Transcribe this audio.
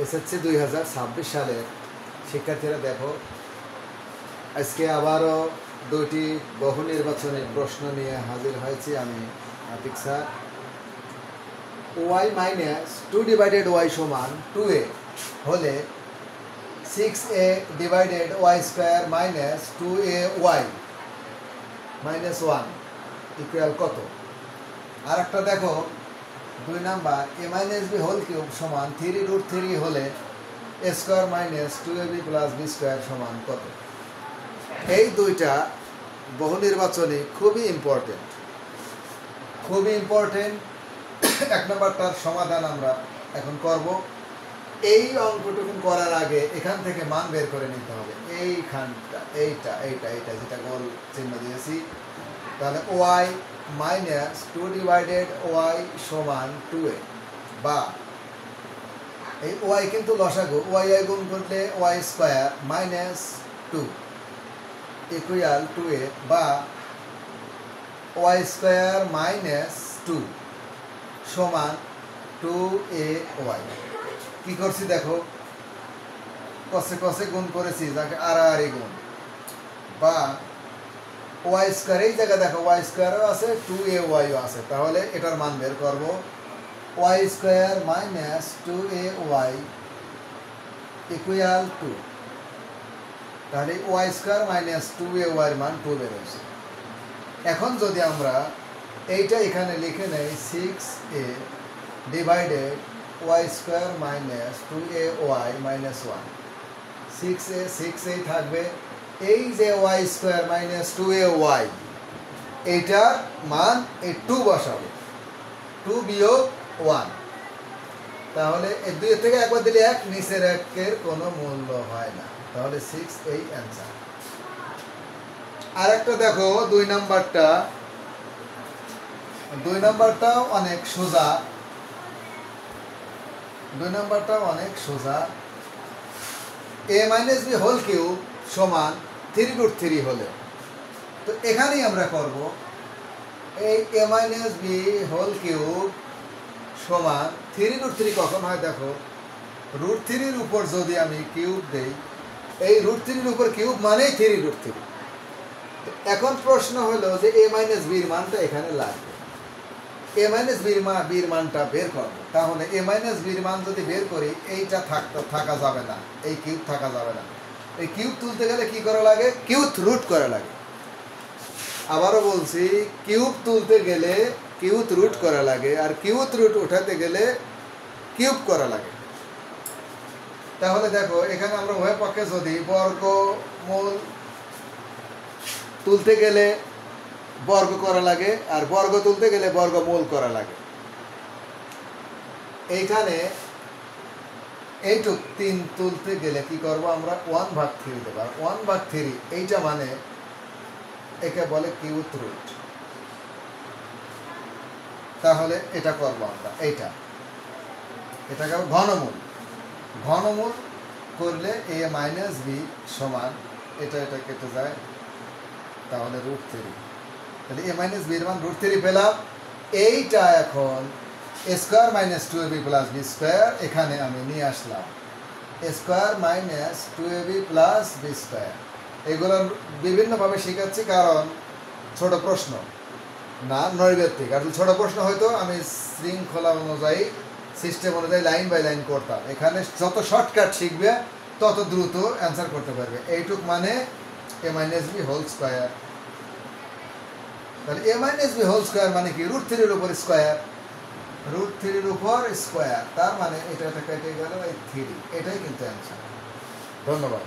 SSC 2026 সালের শিক্ষার্থীরা দেখো, আজকে আবারও দুটি বহু নির্বাচনী প্রশ্ন নিয়ে হাজির হয়েছি আমি Atik sir. Y minus 2 divided Y সমান 2a হলে 6a divided Y square minus 2a Y minus 1 equal কত? আর একটা দেখো 2 number a minus B whole cube সমান 3√3 হলে a square minus 2ab plus B square সমান কত? এই দুইটা বহু নির্বাচনী খুবই ইম্পর্টেন্ট। এক নম্বরটার সমাধান আমরা এখন করব। এই অঙ্কটুকু করার আগে এখান থেকে মান বের করে নিতে হবে। এইখানটা এইটা যেটা গোল চিহ্ন দিয়েছি, তাহলে ওয়াই মাইনাস 2 ডিভাইডেড ওয়াই সমান 2a, বা এই ওয়াই কিন্তু লসাগু, ওয়াই গুণ করলে Y square minus 2 equal 2a, বা ওয়াই স্কোয়ার মাইনাস 2 সমান 2a ওয়াই। কী করছি দেখো, কষে কষে গুণ করেছি, যাকে আড়াআড়ি গুণ, বা ওয়াই স্কোয়ার এই জায়গায় দেখো ওয়াই স্কোয়ারও আছে 2a ওয়াইও আছে, তাহলে এটার মান বের করবো। Y square minus 2a Y equal 2, তাহলে ওয়াই স্কোয়ার মাইনাস 2a ওয়াইয়ের মান 2 বেরোচ্ছে। এখন যদি আমরা এইটা এখানে লিখে নেই 6a divided Y square minus 2a Y minus 1, 6a থাকবে। এই যে Y square minus 2a Y, এইটার মান এই 2 বসাবে, 2 বিয়োগ 1, তাহলে এই 2 থেকে একবার দিলে 1, নিচের 1-এর কোনো মূল্য হয় না, তাহলে 6 এই অ্যান্সার। আর একটা দেখো 2 নাম্বারটাও অনেক সোজা। 2 নাম্বারটাও অনেক সোজা। a minus B whole cube সমান 3√3 হলে, তো এখানেই আমরা করব। এই a minus B whole cube সমান 3√3 কখন হয় দেখো, √3-র উপর যদি আমি কিউব দেই, এই √3-র উপর কিউব মানেই 3√3। এখন প্রশ্ন হলো যে a মাইনাস বির মানটা এখানে লাগবে, a মাইনাস বির মানটা বের করবো। তাহলে a মাইনাস বির মান যদি বের করি, এইটা থাকা যাবে না, এই কিউব থাকা যাবে না। এই কিউব তুলতে গেলে কি করা লাগে? কিউব রুট করা লাগে। আবারও বলছি, কিউব তুলতে গেলে কিউব রুট করা লাগে, আর কিউব রুট উঠাতে গেলে কিউব করা লাগে। তাহলে দেখো এখানে আমরা উভয় পক্ষে যদি বর্গমূল তুলতে গেলে বর্গ করা লাগে, আর বর্গ তুলতে গেলে বর্গমূল করা লাগে। এইখানে এইটুক 3 তুলতে গেলে কি করব আমরা? 1/3 দেব। 1/3 এইটা মানে একে বলে কিউব রুট। তাহলে এটা করব আমরা, এটাকে ঘনমূল করলে a মাইনাস বি সমান এটা কেটে যায়, তাহলে √3। তাহলে a মাইনাস বির মান √3 পেলাম। এইটা এখন a square minus 2ab plus B square এখানে আমি নিয়ে আসলাম, a square minus 2ab plus B square. এগুলো বিভিন্নভাবে শেখাচ্ছি, কারণ ছোট প্রশ্ন না নৈর্ব্যক্তিক। আর ছোট প্রশ্ন হয়তো আমি শৃঙ্খলা অনুযায়ী, সিস্টেম অনুযায়ী লাইন বাই লাইন করতাম। এখানে যত শর্টকাট শিখবে তত দ্রুত অ্যান্সার করতে পারবে। এইটুক মানে a minus B whole square. তাহলে a minus B whole square মানে কি? √3-র উপর স্কোয়ার, √3-র উপর স্কোয়ার, তার মানে এটা কেটে গেল এই 3। এটাই কিন্তু অ্যান্সার। ধন্যবাদ।